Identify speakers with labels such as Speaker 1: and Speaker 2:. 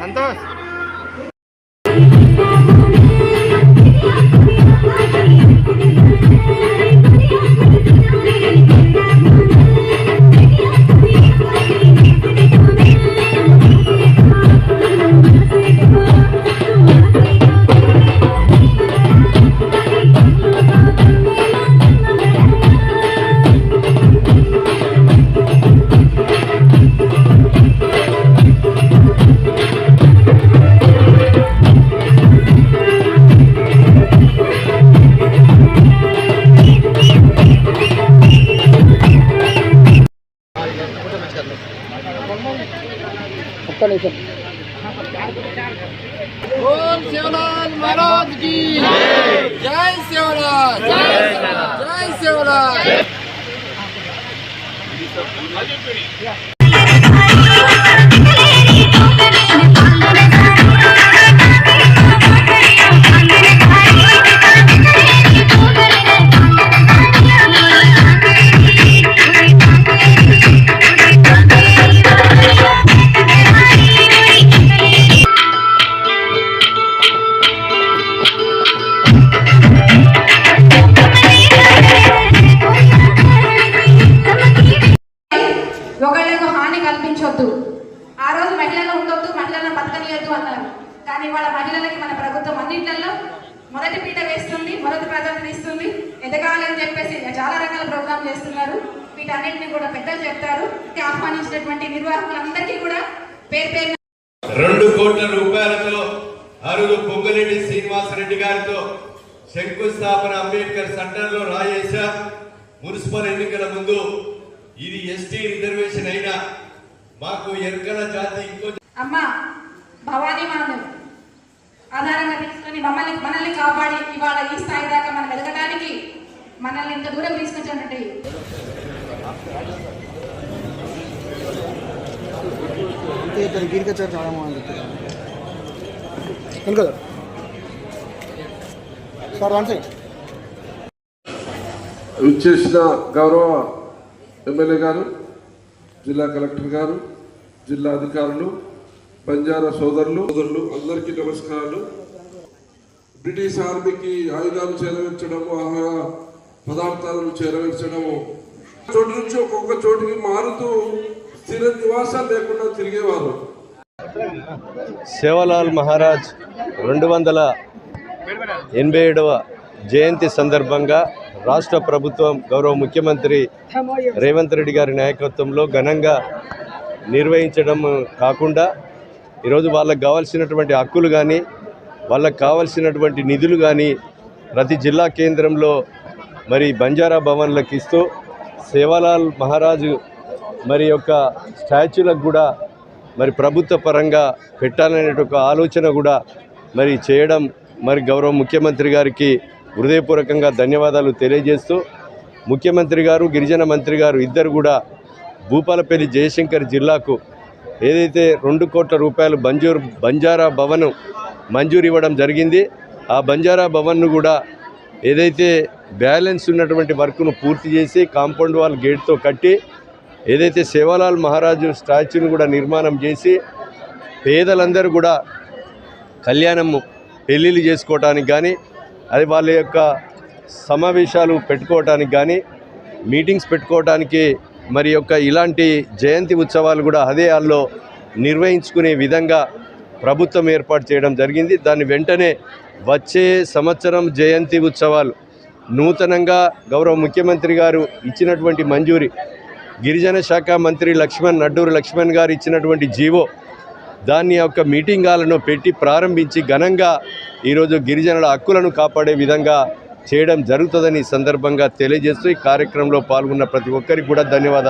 Speaker 1: సంతోష్ बोल सेवालाल महाराज की जय सेवालाल जय सेवालाल।
Speaker 2: ఒకళ్ళకు హాని కల్పించొద్దు, ఆ రోజు మహిళలు ఉండొద్దు, మహిళలను బతకనియొద్దు అన్నారు. కానీ వాళ్ళ మహిళలకి మన ప్రభుత్వం అన్నింటిలో మొదటి పీట వేస్తుంది, మొదటి ప్రాధాన్యత ఇస్తుంది. ఎదగాలి అని చెప్పేసి చాలా రకాల ప్రోగ్రాం చేస్తున్నారు. వీటన్నింటినీ కూడా పెద్దలు చెప్తారు. ఆహ్వానించినటువంటి నిర్వాహకులందరికీ కూడా పేరు పేరు
Speaker 3: 2 కోట్ల రూపాయలతో అరుగు పొంగులేటి శ్రీనివాసరెడ్డి గారితో శంకుస్థాపన అంబేద్కర్ సెంటర్ లో రాయేశా. మున్సిపల్ ఎన్నికల ముందు ఇది ఎస్టీ రిజర్వేషన్ అయినా మాకు ఎర్కల జాతి ఇంకో
Speaker 2: అమ్మ భవానీ మాను ఆధారంగా తీసుకొని మనల్ని కాపాడి ఇవాళ ఈ స్థాయి దాకా మనం ఎదగడానికి మనల్ని ఇంత దూరం తీసుకొచ్చినట్టు
Speaker 4: విచ్చేసిన గౌరవ ఎమ్మెల్యే గారు, జిల్లా కలెక్టర్ గారు, జిల్లా అధికారులు, బంజారా సోదరులు అందరికీ నమస్కారాలు. బ్రిటిష్ ఆర్మీకి ఆయుధాలు చేరవేర్చడము, ఆహార పదార్థాలను చేరవేర్చడము, చోటు నుంచి ఒక్కొక్క చోటుకి మారుతూ స్థిర నివాసాలు లేకుండా తిరిగేవారు.
Speaker 5: సేవాలాల్ మహారాజ్ 287వ జయంతి సందర్భంగా రాష్ట్ర ప్రభుత్వం గౌరవ ముఖ్యమంత్రి రేవంత్ రెడ్డి గారి నాయకత్వంలో ఘనంగా నిర్వహించడం కాకుండా ఈరోజు వాళ్ళకు కావాల్సినటువంటి హక్కులు కానీ వాళ్ళకు కావాల్సినటువంటి నిధులు కానీ ప్రతి జిల్లా కేంద్రంలో మరి బంజారా భవన్లకు ఇస్తూ సేవాలాల్ మహారాజు మరి యొక్క స్టాచ్యూలకు కూడా మరి ప్రభుత్వ పరంగా పెట్టాలనే ఒక ఆలోచన కూడా మరి చేయడం మరి గౌరవ ముఖ్యమంత్రి గారికి హృదయపూర్వకంగా ధన్యవాదాలు తెలియజేస్తూ, ముఖ్యమంత్రి గారు గిరిజన మంత్రి గారు ఇద్దరు కూడా భూపాలపల్లి జయశంకర్ జిల్లాకు ఏదైతే 2 కోట్ల రూపాయలు బంజారా భవన్ మంజూరు ఇవ్వడం జరిగింది. ఆ బంజారా భవన్ను కూడా ఏదైతే బ్యాలెన్స్ ఉన్నటువంటి వర్క్ను పూర్తి చేసి కాంపౌండ్ వాల్ గేట్తో కట్టి ఏదైతే సేవాలాల్ మహారాజు స్టాచ్యూను కూడా నిర్మాణం చేసి పేదలందరూ కూడా కళ్యాణము పెళ్ళిళ్ళు చేసుకోవటానికి కానీ అది వాళ్ళ యొక్క సమావేశాలు పెట్టుకోవటానికి కానీ మీటింగ్స్ పెట్టుకోవటానికి మరి యొక్క ఇలాంటి జయంతి ఉత్సవాలు కూడా అదే హాల్లో నిర్వహించుకునే విధంగా ప్రభుత్వం ఏర్పాటు చేయడం జరిగింది. దాన్ని వెంటనే వచ్చే సంవత్సరం జయంతి ఉత్సవాలు నూతనంగా గౌరవ ముఖ్యమంత్రి గారు ఇచ్చినటువంటి మంజూరి, గిరిజన శాఖ మంత్రి నడ్డూరు లక్ష్మణ్ గారు ఇచ్చినటువంటి జీవో, దాన్ని యొక్క మీటింగ్ హాలను పెట్టి ప్రారంభించి ఘనంగా ఈరోజు గిరిజనుల హక్కులను కాపాడే విధంగా చేయడం జరుగుతుందని సందర్భంగా తెలియజేస్తూ ఈ కార్యక్రమంలో పాల్గొన్న ప్రతి ఒక్కరికి కూడా ధన్యవాదాలు.